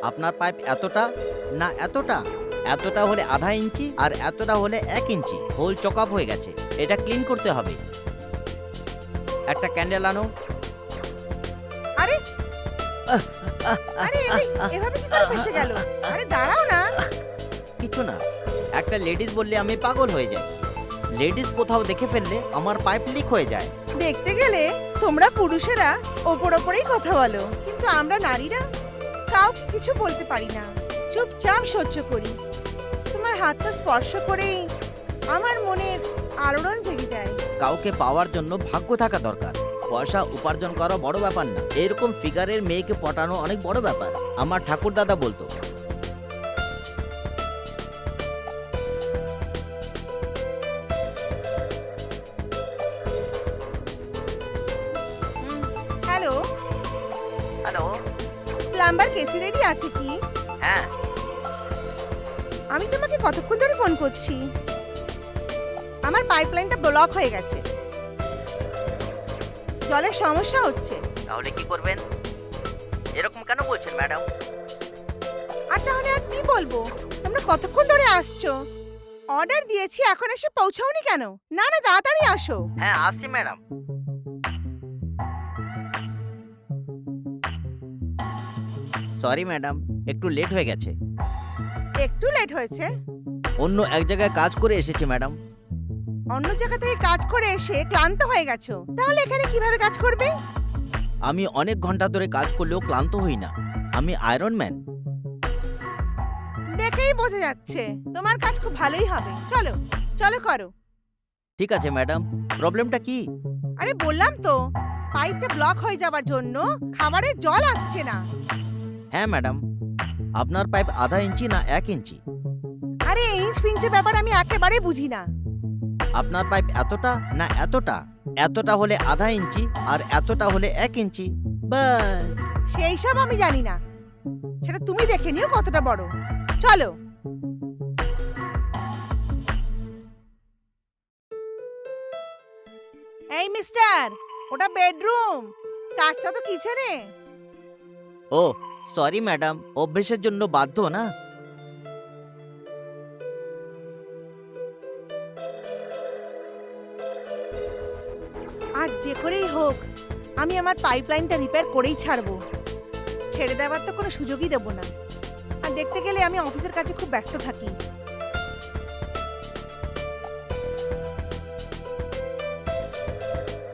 আপনার পাইপ এতটা না এতটা, এতটা হলে আধা ইঞ্চি আর এতটা হলে 1 ইঞ্চি, হোল চকআপ হয়ে গেছে। এটা ক্লিন করতে হবে। একটা ক্যান্ডেল আনো। আরে আরে এভাবে কি করে ফেসে গেল? আরে দাঁড়াও না। কিছু না, একটা লেডিস বললে আমি পাগল হয়ে যাই। লেডিস কোথাও দেখে ফেললে আমার পাইপ লিক হয়ে যায়। দেখতে গেলে তোমরা পুরুষেরা ওপরেই কথা বলো, কিন্তু আমরা নারীরা কাউ কিছু বলতে পারি না, চুপচাপ সহ্য করি। তোমার হাতটা স্পর্শ করেই আমার মনের আলোড়ন জেগে যায়। কাউকে পাওয়ার জন্য ভাগ্য থাকা দরকার। পয়সা উপার্জন করা বড় ব্যাপার না, এরকম ফিগারের মেয়েকে পটানো অনেক বড় ব্যাপার। আমার ঠাকুর দাদা বলতো। Hello hello. প্লাম্বার কেসি রেডি আছে কি? হ্যাঁ। আমি তোমাকে কতক্ষণ ধরে ফোন করছি। আমার পাইপলাইনটা ব্লক হয়ে গেছে, জলের সমস্যা হচ্ছে। তাহলে কি করবেন? এরকম কেন বলছেন ম্যাডাম? আর তাহলে আর কি বলবো? তোমরা কতক্ষণ ধরে আসছো? অর্ডার দিয়েছি, এখন এসে পৌঁছাওনি কেন? না না, তাড়াতাড়ি আসো। হ্যাঁ আসছি ম্যাডাম। সরি ম্যাডাম, একটু লেট হয়ে গেছে। একটু লেট হয়েছে? অন্য এক জায়গায় কাজ করে এসেছি ম্যাডাম। অন্য জায়গা থেকে কাজ করে এসে ক্লান্ত হয়ে গেছো, তাহলে এখানে কিভাবে কাজ করবে? আমি অনেক ঘন্টা ধরে কাজ করলেও ক্লান্ত হই না। আমি আয়রন ম্যান। দেখেই বোঝা যাচ্ছে তোমার কাজ খুব ভালোই হবে। চলো চলো করো। ঠিক আছে ম্যাডাম, প্রবলেমটা কি? আরে বললাম তো, পাইপটা ব্লক হয়ে যাওয়ার জন্য খাবারের জল আসছে না। হ্যাঁ ম্যাডাম, আপনার পাইপ আধা ইঞ্চি না 1 ইঞ্চি? আরে ইঞ্চ পিঞ্চের ব্যাপার আমি একেবারে বুঝি না। আপনার পাইপ এতটা না এতটা, এতটা হলে আধা ইঞ্চি আর এতটা হলে 1 ইঞ্চি, বাস। সেই সব আমি জানি না, সেটা তুমি দেখে নিও কতটা বড়। চলো। এই মিস্টার, ওটা বেডরুম, কাজটা তো কিচেনে। ও সরি ম্যাডাম, অভ্যেসের জন্য বাধ্য না। আর যে করেই হোক আমি আমার পাইপলাইনটা রিপেয়ার করেই ছাড়বো। ছেড়ে দেওয়ার তো কোনো সুযোগই দেবো না। আর দেখতে গেলে আমি অফিসের কাজে খুব ব্যস্ত থাকি।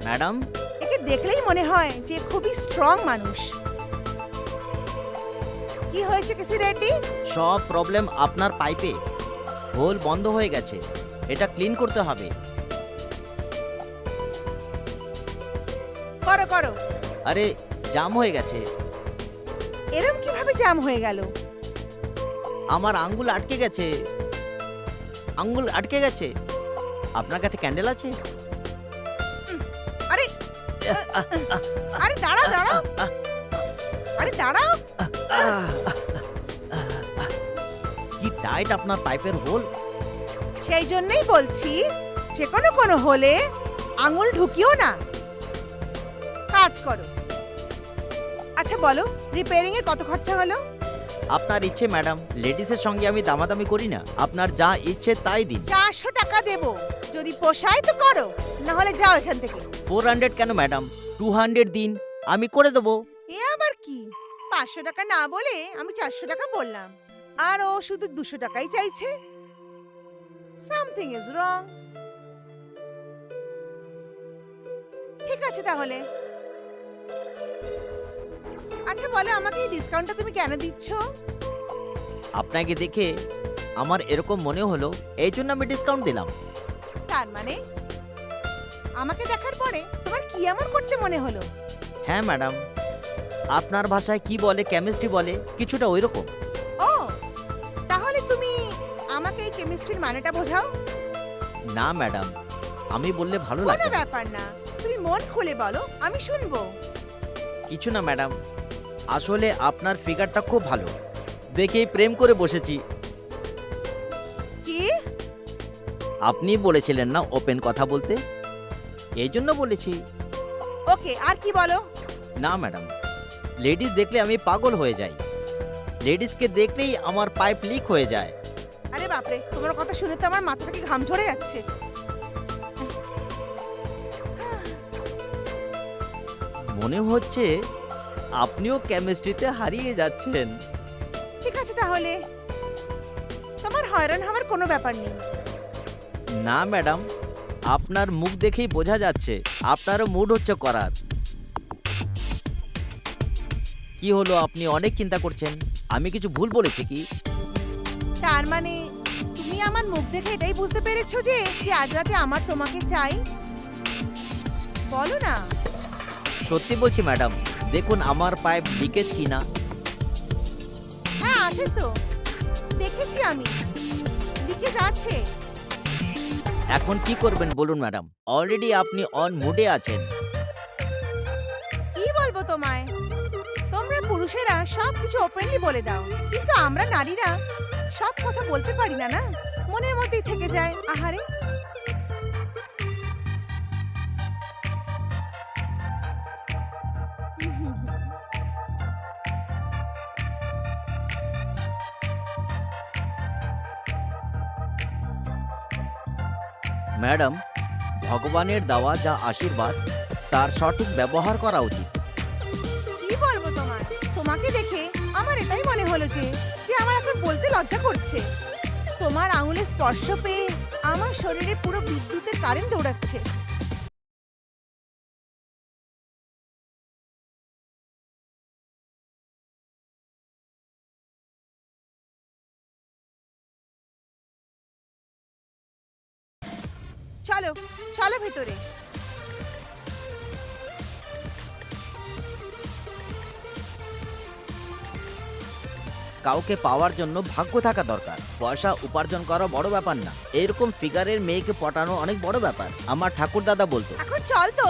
ম্যাডাম, একে দেখলেই মনে হয় যে খুবই স্ট্রং মানুষ। কি হয়েছে কেসি রেড্ডি? সব প্রবলেম আপনার পাইপে, হোল বন্ধ হয়ে গেছে। এটা ক্লিন করতে হবে। করো করো। আরে জাম হয়ে গেছে। এরম কিভাবে জ্যাম হয়ে গেল? আমার আঙ্গুল আটকে গেছে, আঙ্গুল আটকে গেছে। আপনার কাছে ক্যান্ডেল আছে? আরে আরে দাঁড়াও দাঁড়াও, আরে দাঁড়াও। কি টাইট আপনার পাইপের হোল। সেই জন্যই বলছি যে কোনো হলে আঙুল ঢুকিও না, কাজ করো। আচ্ছা বলো, রিপেয়ারিং এ কত খরচা হলো? আপনার ইচ্ছে ম্যাডাম, লেডিসের সঙ্গে আমি দামাদামি করি না। আপনার যা ইচ্ছে তাই দিন। 400 টাকা দেবো, যদি পোষায় তো করো, না হলে যাও এখান থেকে। 400 কেন ম্যাডাম, 200 দিন, আমি করে দেবো। এ আবার কি? 500 টাকা না বলে আমি 400 টাকা বললাম, আর ও শুধু 200 টাকাই চাইছে। Something is wrong. ঠিক আছে তাহলে। আচ্ছা বলো, আমাকে এই ডিসকাউন্টটা তুমি কেন দিচ্ছ? আপনাকে দেখে আমার এরকম মনে হলো, এই জন্য আমি ডিসকাউন্ট দিলাম। তার মানে আমাকে দেখার পরে তোমার কি এমন করতে মনে হলো? হ্যাঁ ম্যাডাম, আপনার ভাষায় কি বলে, কেমিস্ট্রি বলে, কিছুটা ওই রকম। ও, তাহলে তুমি আমাকে এই কেমিস্ট্রির মানেটা বোঝাও। না ম্যাডাম, আমি বললে ভালো কোনো লাগে না। ব্যাপার না, তুমি মন খুলে বলো, আমি শুনবো। কিছু না ম্যাডাম, আসলে আপনার ফিগারটা খুব ভালো, দেখেই প্রেম করে বসেছি। কি? আপনি বলেছিলেন না ওপেন কথা বলতে, এই জন্য বলেছি। ওকে, আর কি বলো? না ম্যাডাম, লেডিস দেখলে আমি পাগল হয়ে যাই। লেডিসকে দেখলেই আমার পাইপ লিক হয়ে যায়। আরে বাপরে, তোমার কথা শুনে তো আমার মাথা থেকে ঘাম ঝরে যাচ্ছে। মনে হচ্ছে আপনিও কেমিস্ট্রিতে হারিয়ে যাচ্ছেন। ঠিক আছে তাহলে, তোমার হয়রান হওয়ার কোনো ব্যাপার নেই। না ম্যাডাম, আপনার মুখ দেখেই বোঝা যাচ্ছে আপনারও মুড হচ্ছে করার। কি হলো, আপনি অনেক চিন্তা করছেন? আমি কিছু ভুল বলেছি কি? তার মানে তুমি আমার মুখ দেখে এটাই বুঝতে পেরেছো যে যে আজ রাতে আমার তোমাকে চাই? বলো না। সত্যি বলছি ম্যাডাম, দেখুন আমার পাইপ লিকেজ কিনা। হ্যাঁ আছে তো, দেখেছি আমি, লিকেজ আছে। এখন কি করবেন বলুন ম্যাডাম, অলরেডি আপনি অন মুডে আছেন। কি বলবো তোমায়, তোমরা পুরুষেরা সব কিছু ওপেনলি বলে দাও, কিন্তু আমরা নারীরা সব কথা বলতে পারি না, না মনের মধ্যেই থেকে যায়। আহারে, ম্যাডাম, ভগবানের দেওয়া যা আশীর্বাদ তার সঠিক ব্যবহার করা উচিত। কি বলবো তোমায়, তোমাকে দেখে আমার এটাই মনে হলো যে যে আমার এখন বলতে লজ্জা করছে। তোমার আঙুলের স্পর্শ পেয়ে আমার শরীরে পুরো বিদ্যুতের কারেন্ট দৌড়াচ্ছে। চলো চলো ভেতরে। কাউকে পাওয়ার জন্য ভাগ্য থাকা দরকার, পয়সা উপার্জন করা বড় ব্যাপার না, এরকম ফিগারের মেয়েকে পটানো অনেক বড় ব্যাপার, আমার ঠাকুর দাদা বলতো। এখন চল তো।